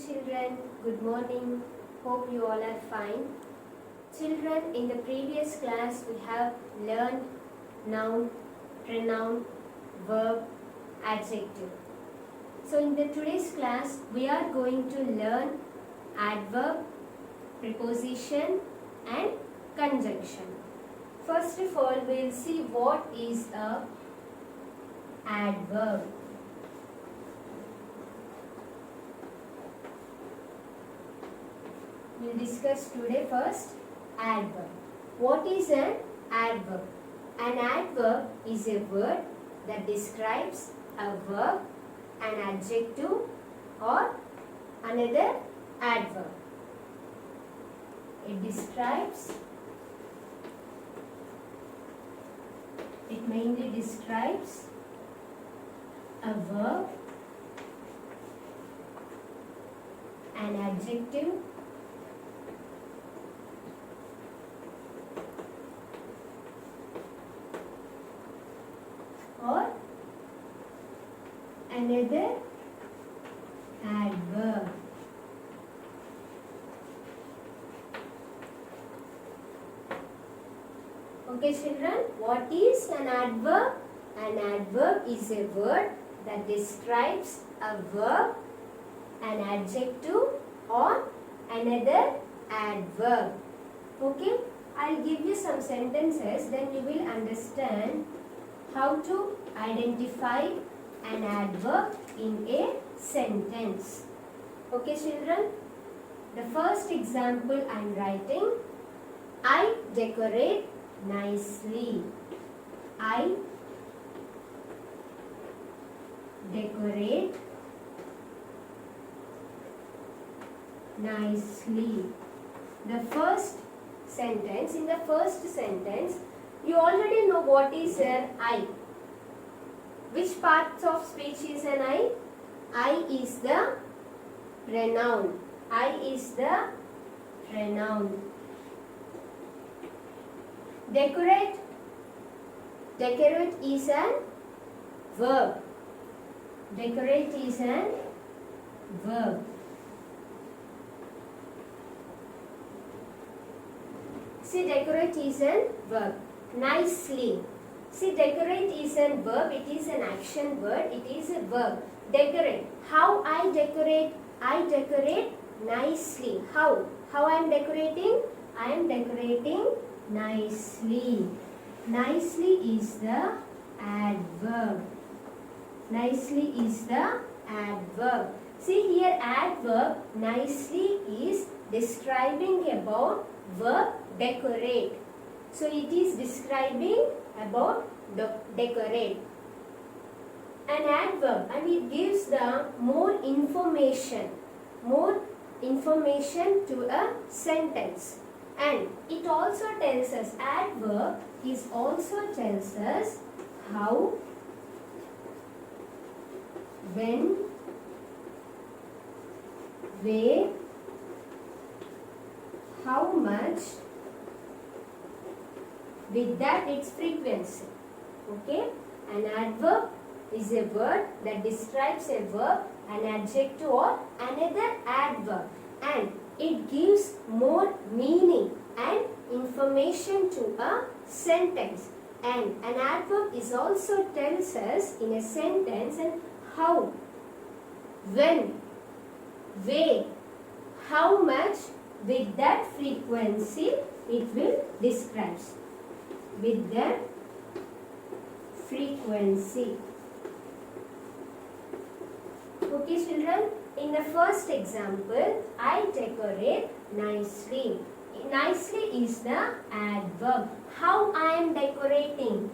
children, good morning. Hope you all are fine. Children, in the previous class we have learned noun, pronoun, verb, adjective. So in the today's class we are going to learn adverb, preposition and conjunction. First of all, we will see what is a adverb. We will discuss today first adverb. What is an adverb? An adverb is a word that describes a verb, an adjective or another adverb. It mainly describes a verb, an adjective or another adverb. Okay children, what is an adverb? An adverb is a word that describes a verb, an adjective or another adverb. Okay, I'll give you some sentences, then you will understand how to identify an adverb in a sentence. Okay children, the first example I am writing, I decorate nicely. I decorate nicely. The first sentence, in the first sentence, you already know what is an I. Which part of speech is an I? I is the pronoun. I is the pronoun. Decorate. Decorate is an verb. Decorate is an verb. See, decorate is an verb. Nicely. See, decorate is an verb. It is an action word. It is a verb. Decorate. How I decorate? I decorate nicely. How? How I am decorating? I am decorating nicely. Nicely is the adverb. Nicely is the adverb. See here, adverb nicely is describing about verb decorate. So it is describing about the decorate. An adverb, and it gives the more information to a sentence. And it also tells us, adverb is also tells us how, when, where, how much, with that its frequency. Okay, an adverb is a word that describes a verb, an adjective or another adverb, and it gives more meaning and information to a sentence. And an adverb is also tells us in a sentence and how, when, where, how much, with that frequency it will describe. With the frequency. Okay children, in the first example, I decorate nicely. Nicely is the adverb. How I am decorating?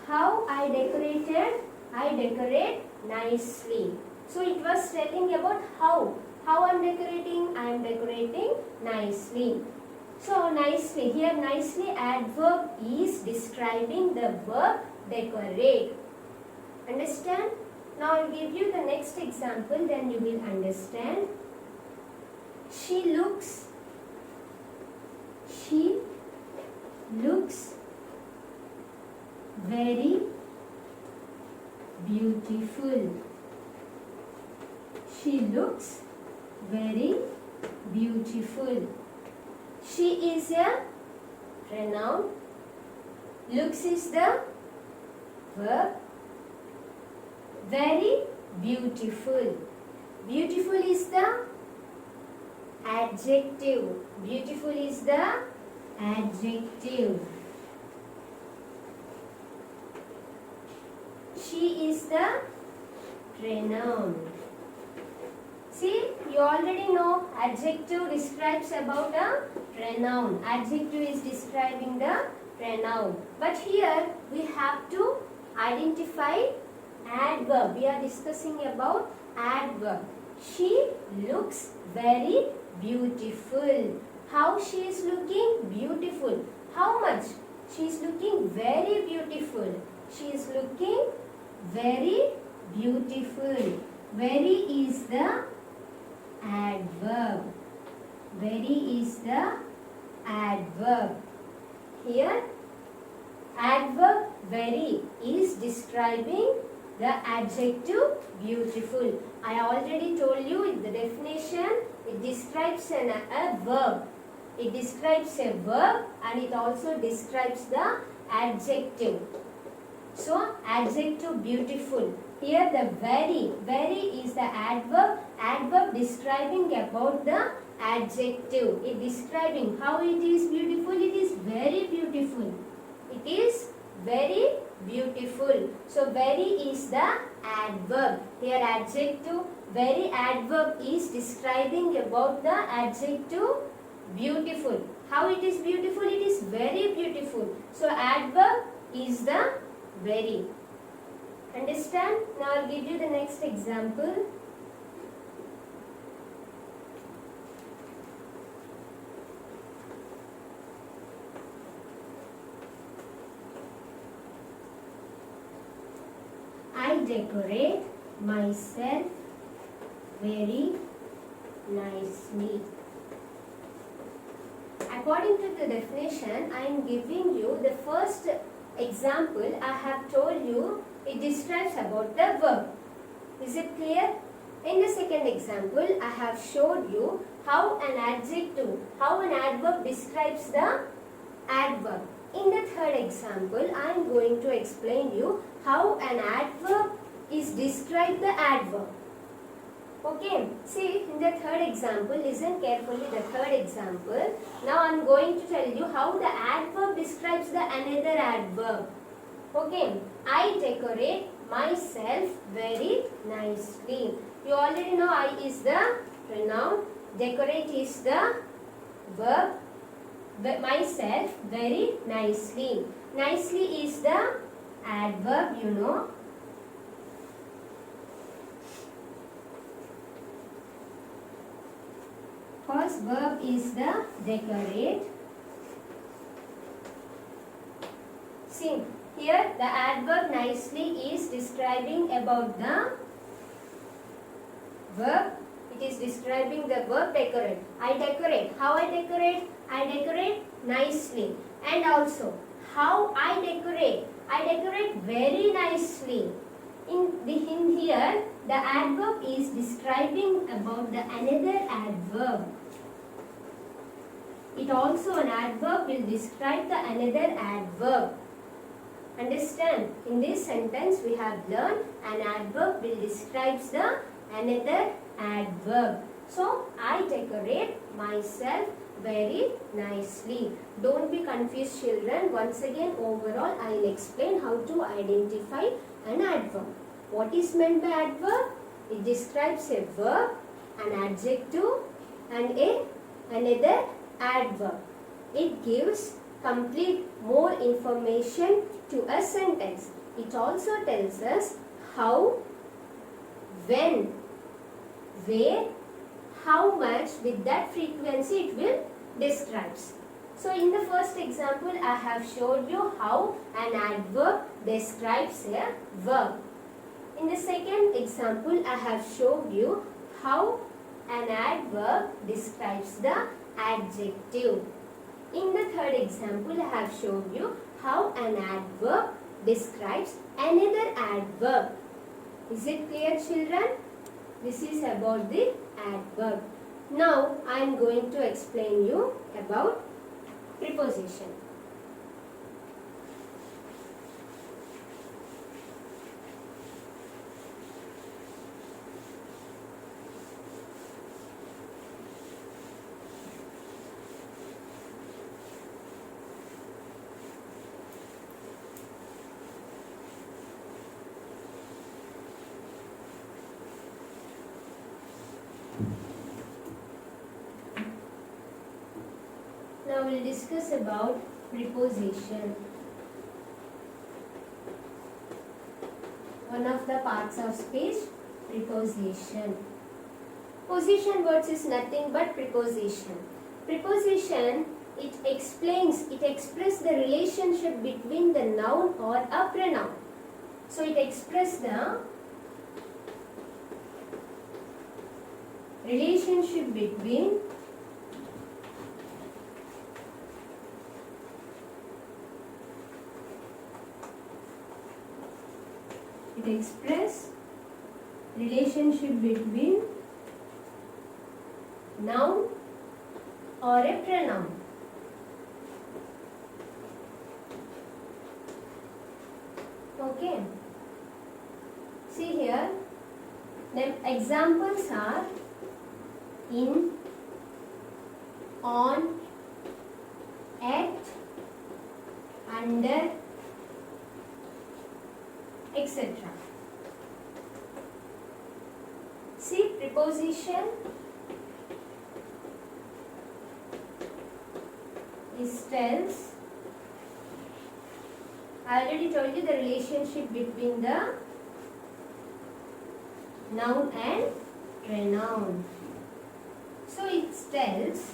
How I decorated? I decorate nicely. So it was telling about how. How I am decorating? I am decorating nicely. So nicely, here nicely adverb is describing the verb decorate. Understand? Now I will give you the next example, then you will understand. She looks very beautiful. She looks very beautiful. She is a pronoun. Looks is the verb. Very beautiful. Beautiful is the adjective. Beautiful is the adjective. She is the pronoun. See, you already know adjective describes about a pronoun. Adjective is describing the pronoun. But here we have to identify adverb. We are discussing about adverb. She looks very beautiful. How she is looking? Beautiful. How much? She is looking very beautiful. She is looking very beautiful. Very is the adverb. Very is the adverb. Here adverb very is describing the adjective beautiful. I already told you in the definition, it describes a verb. It describes a verb and it also describes the adjective. So adjective beautiful. Here the very is the adverb describing about the adjective. It describing how it is beautiful. It is very beautiful. It is very beautiful. So very is the adverb. Here adjective, very adverb is describing about the adjective beautiful. How it is beautiful? It is very beautiful. So adverb is the very. Understand? Now I'll give you the next example. I decorate myself very nicely. According to the definition, I am giving you the first example. I have told you it describes about the verb. Is it clear? In the second example, I have showed you how an adjective, how an adverb describes the adverb. In the third example, I am going to explain you how an adverb is describe the adverb. Okay, see in the third example, listen carefully the third example. Now I am going to tell you how the adverb describes the another adverb. Okay, I decorate myself very nicely. You already know I is the pronoun, decorate is the verb, myself very nicely. Nicely is the adverb, you know. First verb is the decorate. See, here the adverb nicely is describing about the verb. It is describing the verb decorate. I decorate. How I decorate? I decorate nicely. And also, how I decorate? I decorate very nicely. In here, the adverb is describing about the another adverb. It also an adverb will describe the another adverb. Understand? In this sentence we have learned an adverb will describe the another adverb. So I decorate myself very nicely. Don't be confused, children. Once again, overall I will explain how to identify an adverb. What is meant by adverb? It describes a verb, an adjective and another adverb. It gives complete more information to a sentence. It also tells us how, when, where, how much, with that frequency it will describes. So in the first example I have showed you how an adverb describes a verb. In the second example I have showed you how an adverb describes the adjective. In the third example I have shown you how an adverb describes another adverb. Is it clear, children? This is about the adverb. Now I am going to explain you about preposition. Now we will discuss about preposition. One of the parts of speech, preposition. Position words is nothing but preposition. Preposition, it expresses the relationship between the noun or a pronoun. So it expresses the relationship between relationship between noun or a pronoun. Okay. See here, the examples are in, on, at, under, etc. See, preposition tells, I already told you the relationship between the noun and pronoun. So it tells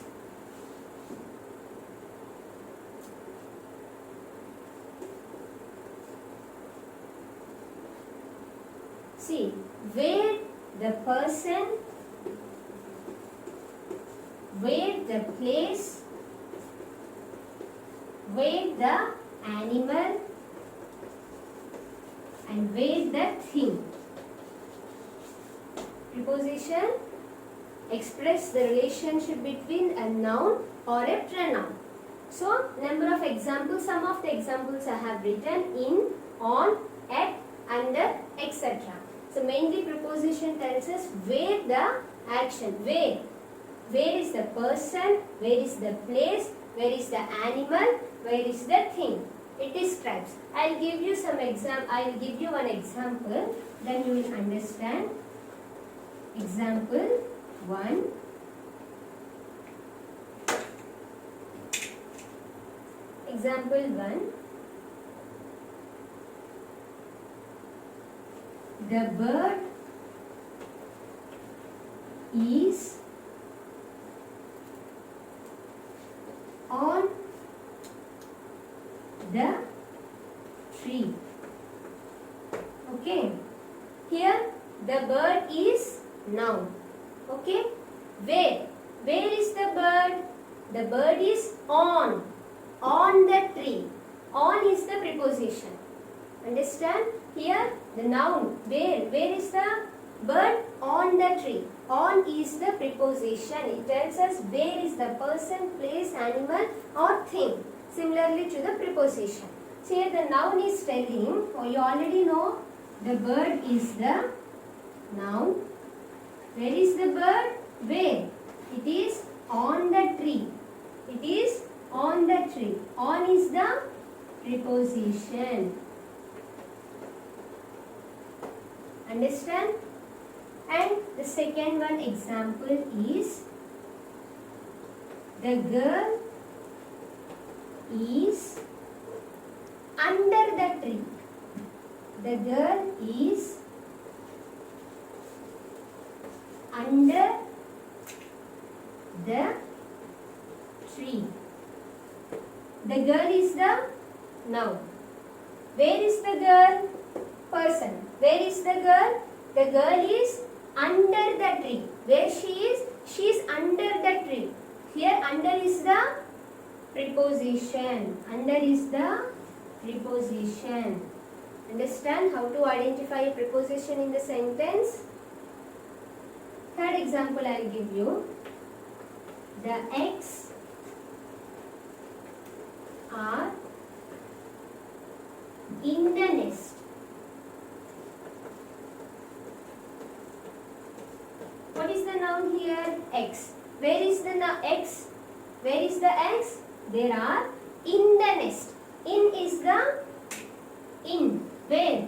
see where the person, where the place, where the animal and where the thing. Preposition express the relationship between a noun or a pronoun. So, number of examples, some of the examples I have written in, on, at, under, etc. So, mainly preposition tells us where the action, where is the person, where is the place, where is the animal, where is the thing. It describes. I will give you one example, then you will understand. Example 1. Example 1. The bird is on the tree. Okay. Here the bird is noun. Okay. Where is the bird? The bird is on the tree. On is the preposition. Understand? Here the noun. Where is the bird? On the tree. On is the preposition. It tells us where is the person, place, animal or thing. Similarly to the preposition. So here the noun is telling, you already know the bird is the noun. Where is the bird? Where? It is on the tree. It is on the tree. On is the preposition. Understand? And the second one example is the girl is under the tree. The girl is under the tree. The girl is the noun. Where is the girl? Person. Where is the girl? The girl is under the tree. Where she is? She is under the tree. Here under is the preposition. Under is the preposition. Understand how to identify a preposition in the sentence? Third example I will give you. The eggs are in the nest. What is the noun here? Eggs. Where is the eggs? Where is the eggs? They are in the nest. In is the in. Where?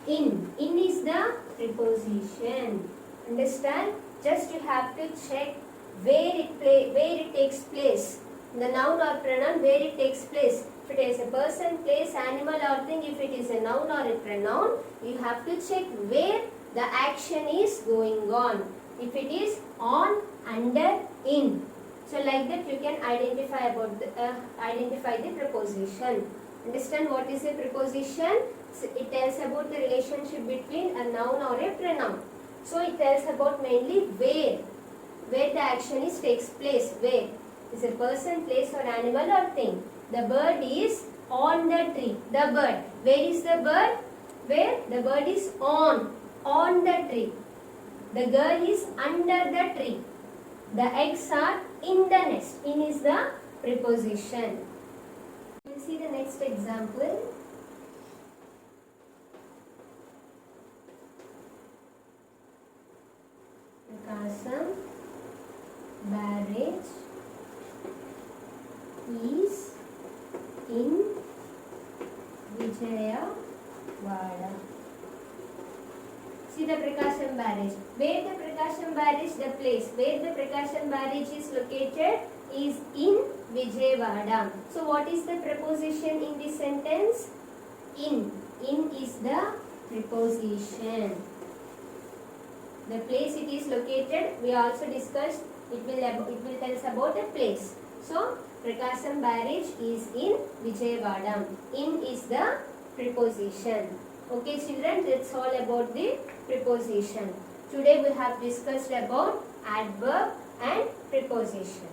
In. In is the preposition. Understand? Just you have to check where it takes place. The noun or pronoun, where it takes place. If it is a person, place, animal or thing, if it is a noun or a pronoun, you have to check where the action is going on. If it is on, under, in. So like that you can identify the preposition. Understand what is a preposition? So it tells about the relationship between a noun or a pronoun. So it tells about mainly where the action takes place. Where is a person, place or animal or thing. The bird is on the tree. The bird. Where is the bird? Where? The bird is on the tree. The girl is under the tree. The eggs are in the nest. In is the preposition. We will see the next example. Prakasam barrage is in Vijayawada. See the Prakasam barrage. Where the Prakasam barrage, the place where the Prakasam barrage is located is in Vijayawada. So what is the preposition in this sentence? In. In is the preposition. The place it is located, we also discussed, it will tell us about a place. So Prakasam barrage is in Vijayawada. In is the preposition. Okay children, that's all about the preposition. Today we have discussed about adverb and preposition.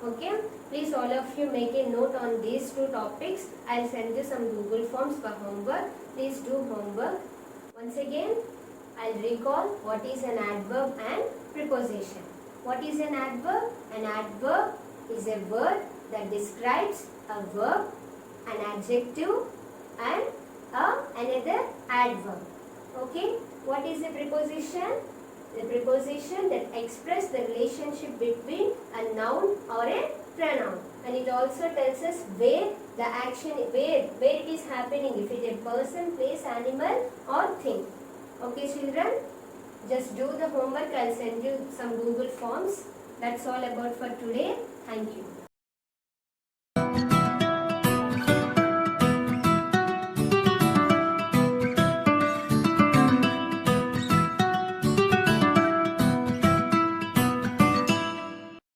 Okay, please all of you make a note on these two topics. I'll send you some Google Forms for homework. Please do homework. Once again, I'll recall what is an adverb and preposition. What is an adverb? An adverb is a word that describes a verb, an adjective and another adverb. Okay, what is a preposition? The preposition that expresses the relationship between a noun or a pronoun, and it also tells us where the action, where it is happening, if it is a person, place, animal or thing. Okay children, just do the homework. I'll send you some Google Forms. That's all about for today. Thank you.